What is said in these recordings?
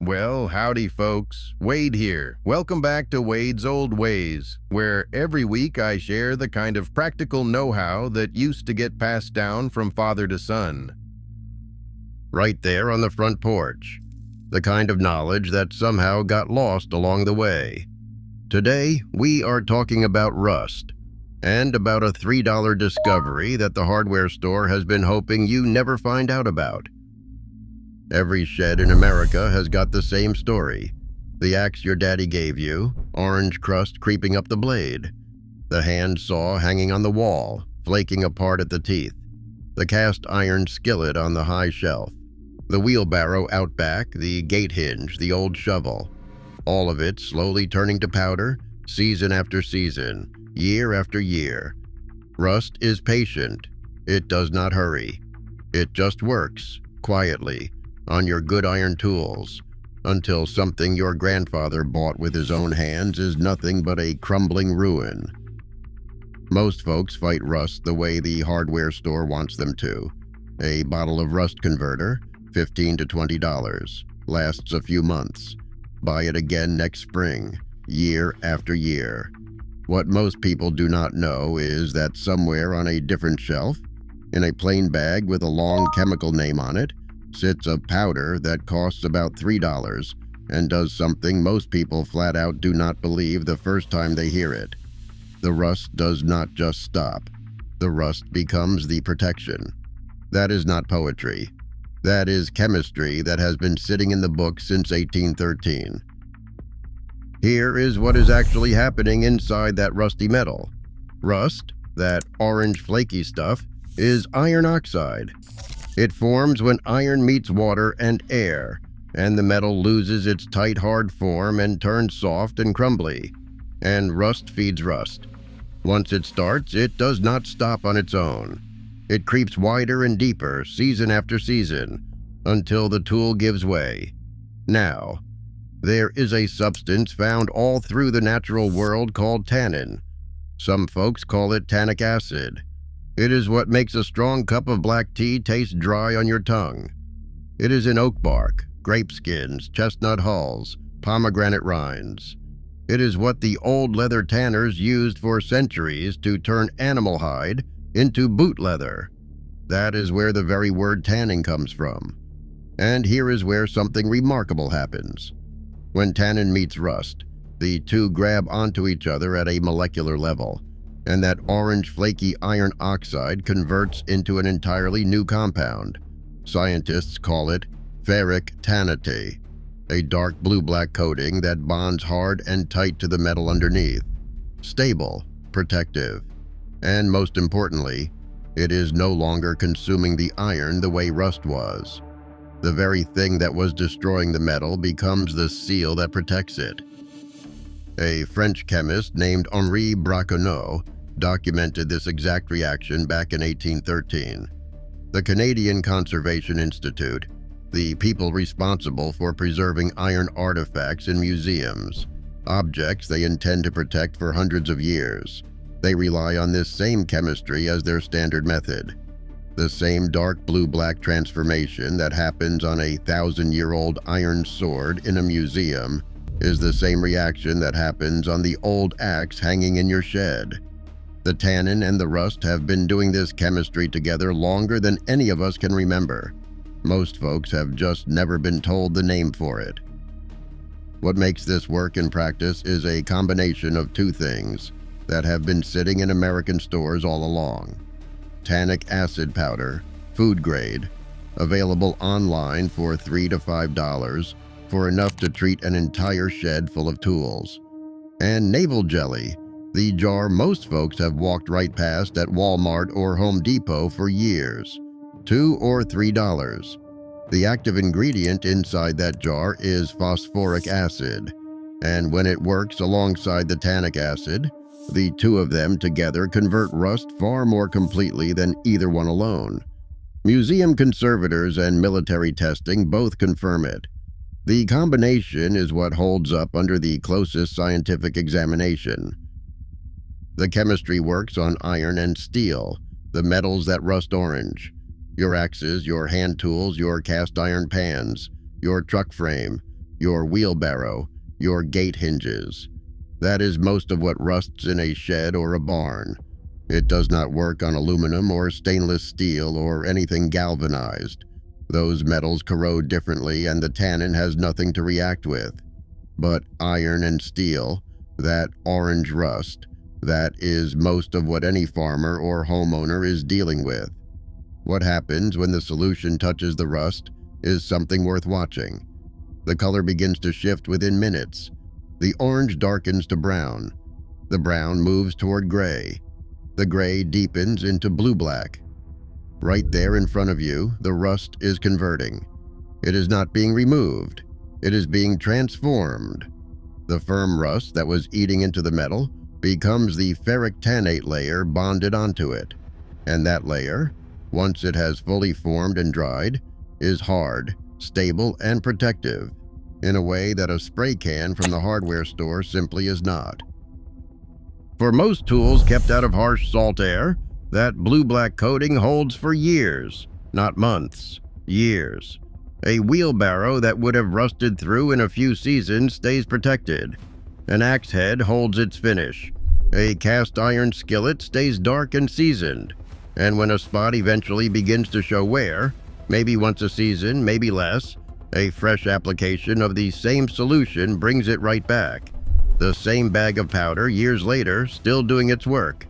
Well, howdy folks, Wade here. Welcome back to Wade's Old Ways, where every week I share the kind of practical know-how that used to get passed down from father to son. Right there on the front porch, the kind of knowledge that somehow got lost along the way. Today, we are talking about rust, and about a $3 discovery that the hardware store has been hoping you never find out about. Every shed in America has got the same story. The axe your daddy gave you, orange crust creeping up the blade. The hand saw hanging on the wall, flaking apart at the teeth. The cast iron skillet on the high shelf. The wheelbarrow out back, the gate hinge, the old shovel. All of it slowly turning to powder, season after season, year after year. Rust is patient. It does not hurry. It just works, quietly, on your good iron tools, until something your grandfather bought with his own hands is nothing but a crumbling ruin. Most folks fight rust the way the hardware store wants them to. A bottle of rust converter, $15 to $20, lasts a few months. Buy it again next spring, year after year. What most people do not know is that somewhere on a different shelf, in a plain bag with a long chemical name on it, sits a powder that costs about $3 and does something most people flat out do not believe the first time they hear it. The rust does not just stop. The rust becomes the protection. That is not poetry. That is chemistry that has been sitting in the books since 1813. Here is what is actually happening inside that rusty metal. Rust, that orange flaky stuff, is iron oxide. It forms when iron meets water and air, and the metal loses its tight, hard form and turns soft and crumbly. And rust feeds rust. Once it starts, it does not stop on its own. It creeps wider and deeper, season after season, until the tool gives way. Now, there is a substance found all through the natural world called tannin. Some folks call it tannic acid. It is what makes a strong cup of black tea taste dry on your tongue. It is in oak bark, grape skins, chestnut hulls, pomegranate rinds. It is what the old leather tanners used for centuries to turn animal hide into boot leather. That is where the very word tanning comes from. And here is where something remarkable happens. When tannin meets rust, the two grab onto each other at a molecular level, and that orange flaky iron oxide converts into an entirely new compound. Scientists call it ferric tannate, a dark blue-black coating that bonds hard and tight to the metal underneath. Stable, protective, and most importantly, it is no longer consuming the iron the way rust was. The very thing that was destroying the metal becomes the seal that protects it. A French chemist named Henri Braconnot documented this exact reaction back in 1813. The Canadian Conservation Institute, the people responsible for preserving iron artifacts in museums, objects they intend to protect for hundreds of years. They rely on this same chemistry as their standard method. The same dark blue-black transformation that happens on a 1,000-year-old iron sword in a museum is the same reaction that happens on the old axe hanging in your shed. The tannin and the rust have been doing this chemistry together longer than any of us can remember. Most folks have just never been told the name for it. What makes this work in practice is a combination of two things that have been sitting in American stores all along. Tannic acid powder, food grade, available online for $3 to $5 for enough to treat an entire shed full of tools. And Naval jelly, the jar most folks have walked right past at Walmart or Home Depot for years, $2 or $3. The active ingredient inside that jar is phosphoric acid, and when it works alongside the tannic acid, the two of them together convert rust far more completely than either one alone. Museum conservators and military testing both confirm it. The combination is what holds up under the closest scientific examination. The chemistry works on iron and steel, the metals that rust orange. Your axes, your hand tools, your cast iron pans, your truck frame, your wheelbarrow, your gate hinges. That is most of what rusts in a shed or a barn. It does not work on aluminum or stainless steel or anything galvanized. Those metals corrode differently and the tannin has nothing to react with. But iron and steel, that orange rust, that is most of what any farmer or homeowner is dealing with. What happens when the solution touches the rust is something worth watching. The color begins to shift within minutes. The orange darkens to brown. The brown moves toward gray. The gray deepens into blue-black. Right there in front of you, the rust is converting. It is not being removed. It is being transformed. The firm rust that was eating into the metal becomes the ferric tannate layer bonded onto it. And that layer, once it has fully formed and dried, is hard, stable, and protective, in a way that a spray can from the hardware store simply is not. For most tools kept out of harsh salt air, that blue-black coating holds for years, not months, years. A wheelbarrow that would have rusted through in a few seasons stays protected. An axe head holds its finish. A cast iron skillet stays dark and seasoned. And when a spot eventually begins to show wear, maybe once a season, maybe less, a fresh application of the same solution brings it right back. The same bag of powder years later, still doing its work.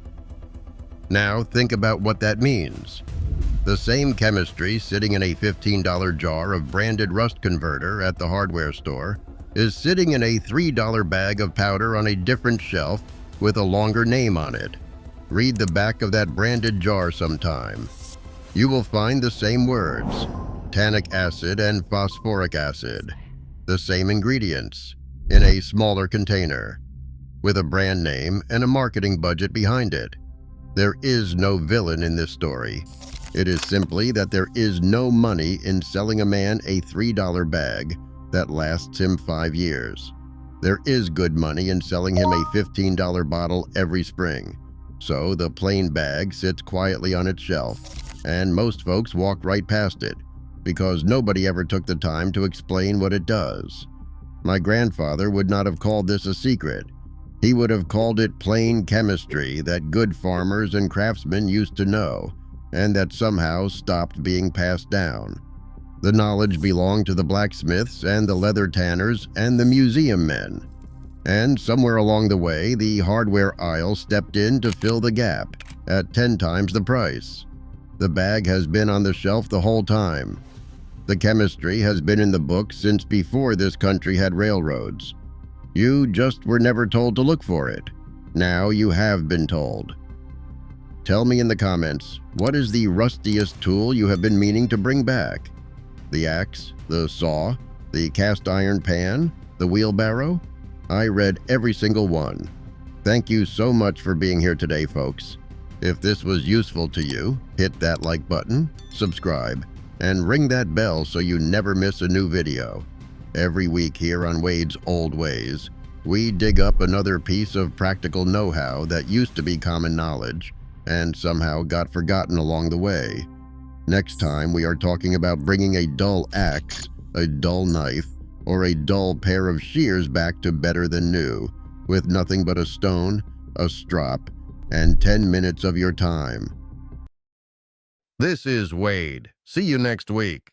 Now think about what that means. The same chemistry sitting in a $15 jar of branded rust converter at the hardware store is sitting in a $3 bag of powder on a different shelf with a longer name on it. Read the back of that branded jar sometime. You will find the same words, tannic acid and phosphoric acid, the same ingredients, in a smaller container, with a brand name and a marketing budget behind it. There is no villain in this story. It is simply that there is no money in selling a man a $3 bag that lasts him 5 years. There is good money in selling him a $15 bottle every spring. So the plain bag sits quietly on its shelf, and most folks walk right past it, because nobody ever took the time to explain what it does. My grandfather would not have called this a secret. He would have called it plain chemistry that good farmers and craftsmen used to know, and that somehow stopped being passed down. The knowledge belonged to the blacksmiths and the leather tanners and the museum men. And somewhere along the way, the hardware aisle stepped in to fill the gap at 10 times the price. The bag has been on the shelf the whole time. The chemistry has been in the books since before this country had railroads. You just were never told to look for it. Now you have been told. Tell me in the comments, what is the rustiest tool you have been meaning to bring back? The axe, the saw, the cast iron pan, the wheelbarrow? I read every single one. Thank you so much for being here today, folks. If this was useful to you, hit that like button, subscribe, and ring that bell so you never miss a new video. Every week here on Wade's Old Ways, we dig up another piece of practical know-how that used to be common knowledge and somehow got forgotten along the way. Next time we are talking about bringing a dull axe, a dull knife, or a dull pair of shears back to better than new, with nothing but a stone, a strop, and 10 minutes of your time. This is Wade. See you next week.